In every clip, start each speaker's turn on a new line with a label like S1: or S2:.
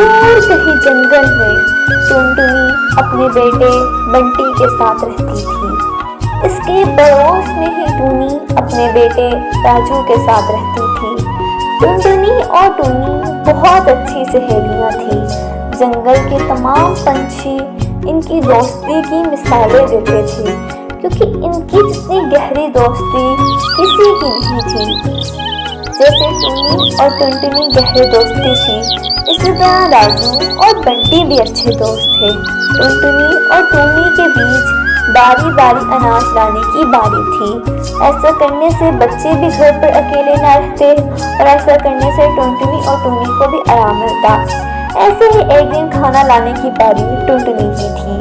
S1: दूर कहीं जंगल में टुनटुनी अपने बेटे बंटी के साथ रहती थी। इसके पड़ोस में ही टूनी अपने बेटे राजू के साथ रहती थी। टुनटुनी और टूनी बहुत अच्छी सहेलियां थीं। जंगल के तमाम पंछी इनकी दोस्ती की मिसालें देते थे, क्योंकि इनकी जितनी गहरी दोस्ती किसी की नहीं थी। जैसे टूनी और टुनटुनी गहरे दोस्ती थी, इसी तरह राजू और बंटी भी अच्छे दोस्त थे। टुनटुनी और टूनी के बीच बारी बारी अनाज लाने की बारी थी। ऐसा करने से बच्चे भी घर पर अकेले न रहते और ऐसा करने से टुनटुनी और टूनी को भी आराम मिलता। ऐसे ही एक दिन खाना लाने की बारी टुनटुनी की थी,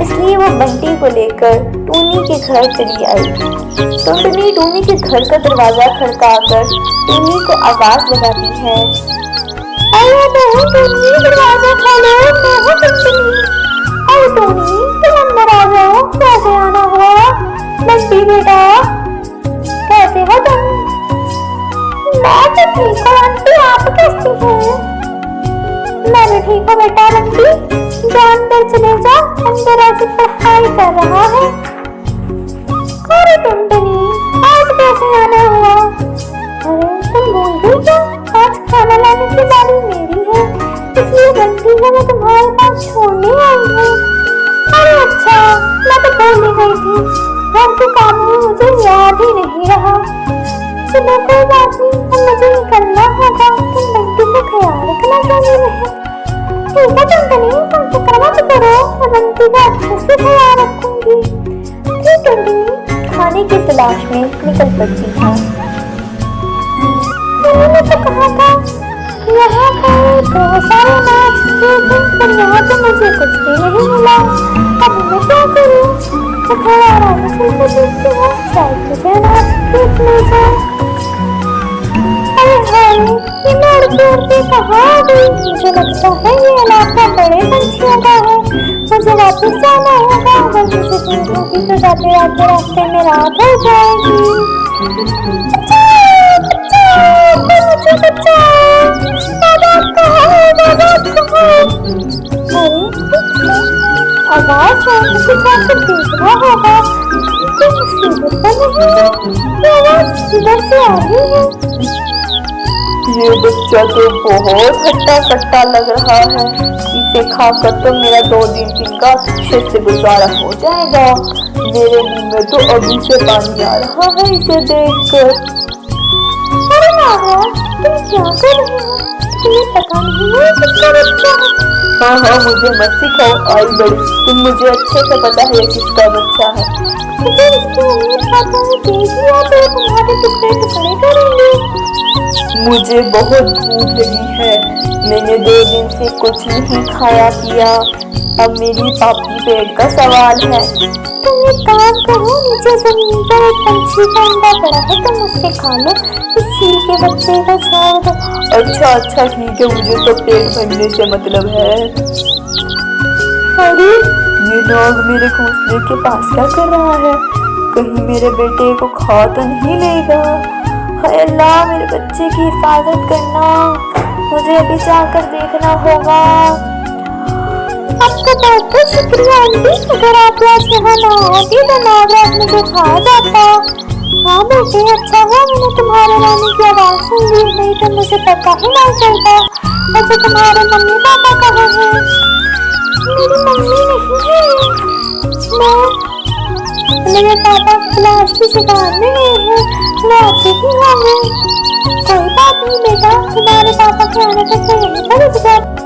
S1: इसलिए वो बंटी को लेकर टूनी के घर चली आई। टुनटुनी टूनी के घर का दरवाजा खड़काकर टूनी को आवाज लगाती है, अरे नहीं टूनी, दरवाजा खोलो, मैं हूँ टुनटुनी। अरे टूनी, तुम अंदर आ जाओ, कैसे आना हुआ? बंटी बेटा, कैसे हो तुम? मैं तो ठीक हूँ आंटी, आप कैसी हैं? मैं भी ठीक हूँ बेटा। बंटी जा अंदर चले जा, अंदर आज पढ़ाई कर रहा है। अरे टुनटुनी, आज कैसे आना हुआ? अरे तुम भूल गई क्या? आज खाना लाने की बारी मेरी है, इसलिए बंटी को मैं तुम्हारे पास छोड़ने आई हूँ। अरे अच्छा, मैं तो भूल ही गई थी, घर के काम में मुझे याद ही नहीं रहा। चलो कोई बात नहीं, अब मुझे निकलना होगा, तुम बंटी का ख्याल रखना चाहिए है। ठीक है टुनटुनी, तुम फिक्र मत करो, मैं बंटी का अच्छे से ख्याल रखूंगी। ठीक टुनटुनी खाने की तलाश में निकल पड़ती है। मैंने तो कहा था यहाँ पर बहुत सारे अनाज थे, पर यहाँ तो मुझे कुछ भी नहीं मिला। अब मैं क्या करूँ? तो थोड़ा आराम से देखती हूँ, शायद मुझे अनाज खेत मिल जाए। अरे हाय, ये मैं उड़ते कहाँ आ गई? मुझे लगता है ये इलाका बड़े पंछियों का है, मुझे वापस जाना होगा। अगर मुझे दूर होगी तो जाते जाते रास्ते में रात हो जाएगी। मुझे बचाओ, दादा कहाँ है? दादा कहाँ है? अरे आवाज है, मुझे जाकर देखना होगा, कोई मुसीबत तो नहीं है? ये आवाज इधर से आ रही है।
S2: ये बच्चा तो बहुत हट्टा कट्टा लग रहा है, इसे खाकर तो मेरा 2 दिन का अच्छे से गुजारा हो जाएगा। मेरे मुंह में तो अभी से पानी आ रहा है इसे देखकर।
S1: अरे नागराज, तुम क्या कर रहे हो? तुम्हें पता नहीं है किसका बच्चा है?
S2: हाँ, मुझे मत सिखाओ आई बड़ी, तुम मुझे अच्छे से पता है किसका बच्चा है।
S1: मुझे इसकी मम्मी पापा ने देख लिया तो तुम्हारे टुकड़े टुकड़े करेंगे।
S2: मुझे बहुत भूख लगी है, मैंने 2 दिन से कुछ नहीं खाया पिया, अब मेरी पापी पेट का सवाल है।
S1: तुम एक काम करो, नीचे जमीन पर एक पंछी का अंडा पड़ा है, तुम उससे खा लो, इस चील के बच्चे को छोड़ दो।
S2: अच्छा ठीक है, मुझे तो पेट भरने से मतलब है।
S1: अरे
S2: ये नाग मेरे घोंसले के पास क्या कर रहा है? कहीं मेरे बेटे को खा तो नहीं लेगा? हाय अल्लाह, मेरे बच्चे की हिफाजत करना, मुझे अभी जाकर देखना होगा।
S1: आपका बहुत बहुत शुक्रिया आंटी, अगर आप आज यहाँ ना आती तो नागराज मुझे खा जाता। हाँ बेटे, अच्छा हुआ मैंने तुम्हारे नानी की आवाज सुन ली, नहीं तो मुझे पता ही नहीं चलता। वैसे तुम्हारे मम्मी पापा कहाँ हैं? मेरी मम्मी नहीं है, मेरे पापा क्लास की शिकार में गए हैं, मैं आते ही होंगे। कोई बात नहीं बेटा, तुम्हारे पापा के आने तक मैं यहीं पर रुक जाती।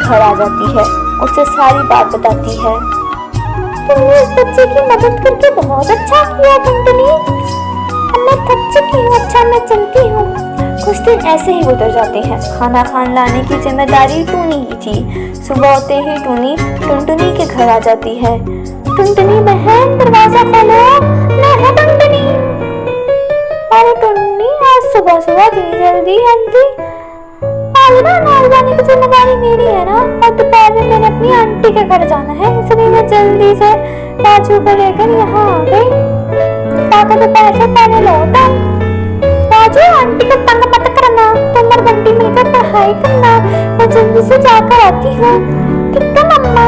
S1: घर आ जाती है, उसे सारी बात बताती है। तुमने इस बच्चे की मदद करके बहुत अच्छा किया टुनटुनी। अब मैं थक चुकी हूँ, अच्छा मैं चलती हूँ। कुछ दिन ऐसे ही गुजर जाते हैं। खाना खान लाने की जिम्मेदारी टूनी की थी। सुबह होते ही टूनी टुनटुनी के घर आ जाती है। टुनटुनी बहन दरवाजा खोलो, मैं है टुनटुनी। अरे टुनटुनी आज सुबह सुबह इतनी जल्दी आंटी? आज ना अनाज लाने की जिम्मेदारी मेरी है ना, और दोपहर में मैंने अपनी आंटी के घर जाना है, इसलिए मैं जल्दी से राजू को लेकर यहाँ आ गई ताकि दोपहर से पहले लौट आऊं। राजू आंटी को तंग मत करना, तुम और बंटी मिलकर पढ़ाई करना, मैं जल्दी से जाकर आती हूँ। ठीक है मम्मा।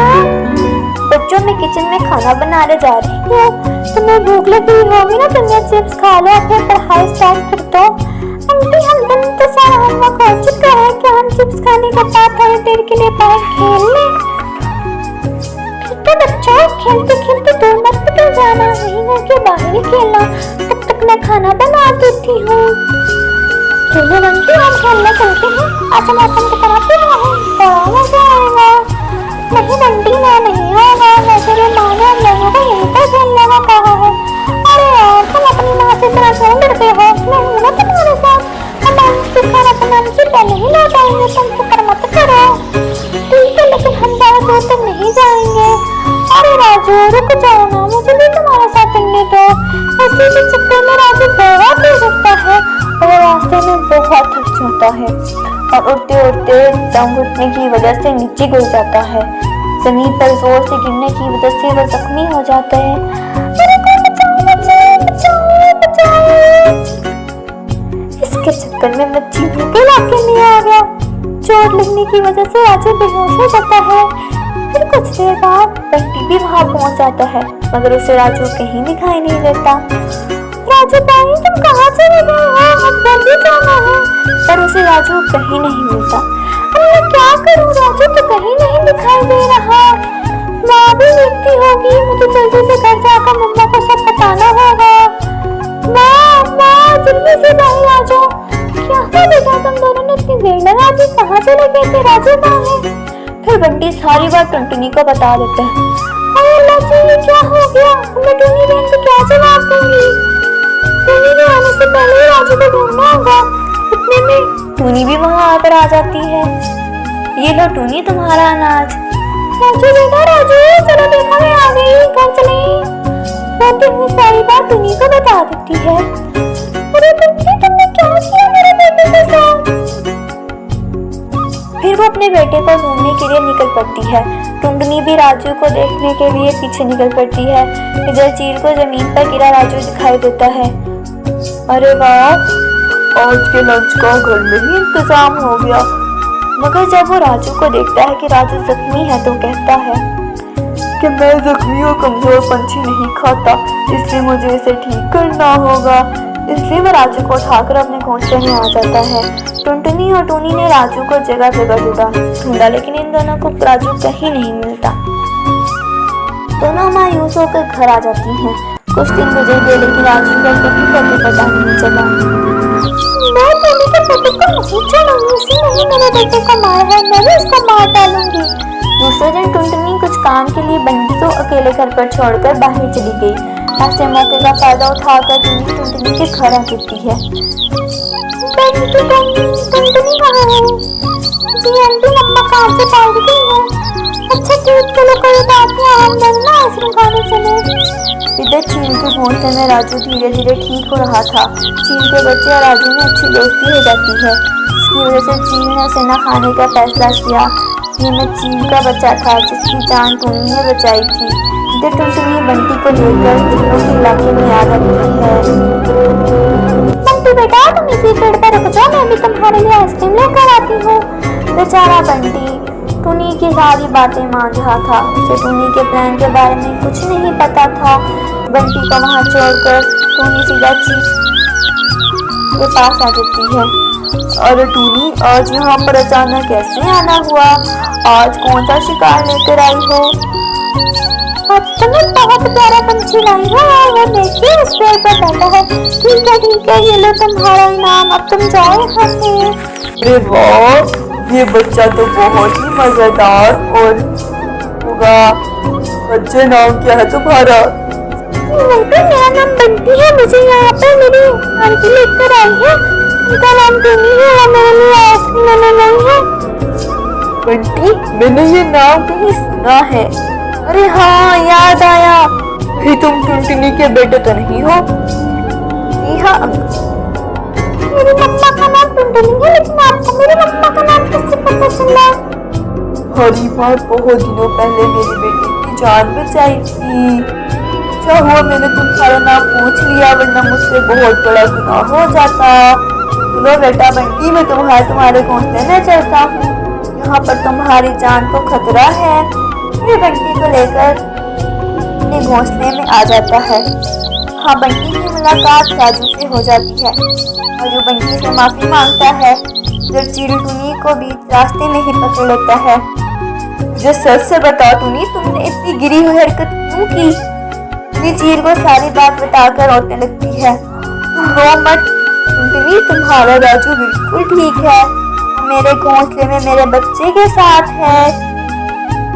S1: बच्चों में किचन में खाना बनाने जा रही हूँ। तुम्हें भूख लगी होगी ना, तुम चिप्स खा लो, अपनी पढ़ाई स्टार्ट कर दो। आंटी हम दोनों तो सारा होमवर्क हो चुका है, क्या हम चिप्स खाने के बाद थोड़ी देर के लिए बाहर खेल लें? ठीक है बच्चों, खेलते खेलते दूर मत निकल जाना, वहीं घर के बाहर ही खेलना, तब तक मैं खाना बना देती हूँ। चलो बंटी हम खेलने चलते हैं, आज मौसम की तरफ भी है, बड़ा मजा आएगा। नहीं बंटी मैं नहीं होगा, वैसे भी माँ ने हम लोगों को यहीं पर खेलने को कहा है। अरे यार तुम अपनी माँ से तरह क्यों डरते हो? मैं हूँ ना तुम्हारे साथ, हम आपके खाना बनाने से पहले ही लौट आएंगे, तुम फिक्र मत करो। ठीक है लेकिन हम ज्यादा दूर तक नहीं जाएंगे। अरे राजू रुक जाओ ना, मुझे भी तुम्हारे साथ चलने दो। ऐसे के चक्कर में राजू बहुत ही सकता है और रास्ते में बहुत थक जाता है और उड़ते उड़ते दम घुटने की वजह से नीचे गिर जाता है। जमीन पर जोर से गिरने की वजह से वह जख्मी हो जाता है। अरे कोई बचाओ बचाओ बचाओ बचाओ। इसके चक्कर में मैं चींटियों के इलाके में आ गया। चोट लगने की वजह से राजू बेहोश हो जाता है। फिर कुछ देर बाद बंटी भी वहां पहुंच जाता है, मगर उसे राजू कहीं दिखाई नहीं देता। राजू भाई तुम कहाँ चले गए हो? अब जल्दी जाना है। पर उसे राजू कहीं नहीं मिलता। अब मैं क्या करूँ? राजू तो कहीं नहीं दिखाई दे रहा। माँ भी देखती होगी, मुझे जल्दी से घर जाकर मम्मा को सब बताना होगा। माँ जल्दी से बाहर आ जाओ। क्या हुआ बेटा, तुम दोनों ने इतनी देर लगा दी, कहाँ चले गए थे? राजू कहाँ है? फिर बंटी सारी बात टुनटुनी को बता देता है। अरे अल्लाह जी ये क्या हो गया? मैं टुनी बहन को क्या जवाब दूंगी? टुनी के आने से पहले ही राजू को ढूंढना होगा। इतने में टुनी भी वहाँ आकर आ जाती है। ये लो टुनी तुम्हारा अनाज। राजू बेटा राजू, चलो देखो मैं आ गई, घर चले। रोते हुए सारी बात टुनी को बता देती है। अरे बंटी तुमने क्या किया मेरे बेटे के साथ? फिर वो अपने बेटे को ढूंढने के लिए निकल पड़ती है। टुनटुनी भी राजू को देखने के लिए पीछे निकल पड़ती है। इधर चील को जमीन पर गिरा राजू दिखाई देता है। अरे वाह, आज के लंच का घर में ही इंतजाम हो गया। मगर जब वो राजू को देखता है कि राजू जख्मी है तो कहता है कि मैं जख्मी और कमजोर पंछी नहीं खाता, इसलिए मुझे इसे ठीक करना होगा। इसलिए वह राजू को उठाकर अपने घोंसले में आ जाता है। टुनटुनी और टूनी ने राजू को जगह जगह ढूंढा, लेकिन इन दोनों को राजू कहीं नहीं मिलता। दोनों मायूस होकर घर आ जाती हैं। कुछ दिन गुजर गए लेकिन राजू का कहीं पता नहीं चला। मैं टूनी के बेटे को नहीं छोड़ूंगी, उसने ही मेरे बेटे को मारा है, मैं भी उसको मार डालूंगी। दूसरे दिन टुनटुनी कुछ काम के लिए बंटी को अकेले घर पर छोड़कर बाहर चली गई। ऐसे मौके का फायदा उठाकर टुनटुनी के घर आ गिरती है। टुनटुनी कहाँ है? जी आंटी मम्मा काम से बाहर गई है। अच्छा ठीक, चलो कोई बात नहीं, हम दोनों ना आइसक्रीम खाने चले। इधर चील के घोंसले में राजू धीरे धीरे ठीक हो रहा था। चील के बच्चे और राजू में अच्छी दोस्ती हो जाती है, जिसकी वजह से चील ने उसे न खाने का फैसला किया। ये में चील का बच्चा था जिसकी जान टुनी ने बचाई थी। इधर टुनटुनी बंटी को लेकर चीलों के इलाके में आ जाती है। बंटी बेटा तुम इसी पेड़ पर रुक जाओ, मैं भी तुम्हारे लिए आइसक्रीम लेकर आती हूँ। बेचारा बंटी टुनी की सारी बातें मान रहा था। उसे टुनी के प्लान के बारे में कुछ नहीं पता था। बंटी को वहाँ छोड़कर टुनी सीधा चील के पास आ जाती है। अरे टुनी, आज यहाँ पर अचानक कैसे आना हुआ? आज कौन सा शिकार लेकर आई हो? आज तो मैं बहुत प्यारा पंछी लाई हूँ और वो देखिए इस पेड़ पर बैठा है। ठीक है ये लो तुम्हारा इनाम, अब तुम जाओ यहाँ से।
S2: अरे वाह, ये बच्चा तो बहुत ही मजेदार और होगा। बच्चे नाम क्या है तुम्हारा?
S1: मेरा नाम बंटी है। मुझे यहाँ पर मेरी आंटी लेकर आई है। उनका नाम टूनी है और मेरे लिए आइसक्रीम मैंने लाई है।
S2: बंटी, मैंने ये नाम कहीं सुना है। अरे हाँ, याद आया। कहीं तुम टुनटुनी के बेटे तो नहीं हो?
S1: जी हाँ अंकल। मेरी मम्मा का नाम टुनटुनी है, लेकिन आपको मेरी मम्मा का नाम कैसे पता चला?
S2: हरी बात, बहुत दिनों पहले मेरी बेटी की जान बचाई थी। क्या हुआ, मैंने तुम्हारा नाम पूछ लिया, वरना मुझसे बहुत बड़ा गुनाह हो जाता। चलो बेटा बंटी, मैं तुम्हारे घोंसले में चलता हूँ। यहाँ पर तुम्हारी जान को खतरा है। ये बंटी को लेकर अपने घोंसले में आ जाता है। हाँ, बंटी की मुलाकात राजू से हो जाती है। राजू बंटी से माफी मांगता है। जब चील टुनी को बीच रास्ते में ही पकड़ लेता है। मुझे सच से बता टुनी, तुमने इतनी गिरी हुई हरकत क्यों की? टुनी चील को सारी बात बताकर रोने लगती है। तुम रो मत टुनी, तुम्हारा राजू बिल्कुल ठीक है। मेरे घोंसले में मेरे बच्चे के साथ है।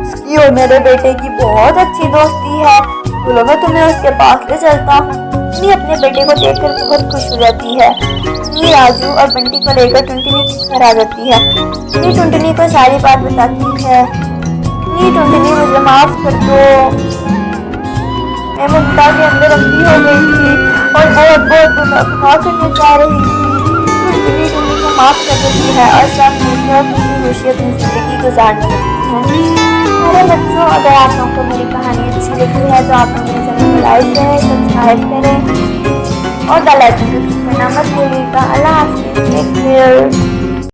S2: उसकी और मेरे बेटे की बहुत अच्छी दोस्ती है। बोलो, मैं तुम्हें उसके पास ले चलता हूँ। टुनी अपने बेटे को देखकर बहुत खुश हो जाती है। टुनी राजू और बंटी को लेकर टुनटुनी के घर आ जाती है। टुनी टुनटुनी को सारी बात बताती है। टुनटुनी, मुझे माफ कर दो, मैं ममता के अंदर अंधी हो गई थी और बहुत गुनाह करने जा रही थी। टुनी को माफ कर देती है और सब मिलकर खुशी अपनी जिंदगी गुजारने लगती है। मेरे बच्चों, अगर आप लोगों को मेरी कहानी अच्छी लगी है तो आप लोग मेरे चैनल को लाइक करें, सब्सक्राइब करें और बेल आइकन को क्लिक करना मत भूलिएगा। अल्लाह हाफिज़, टेक केयर।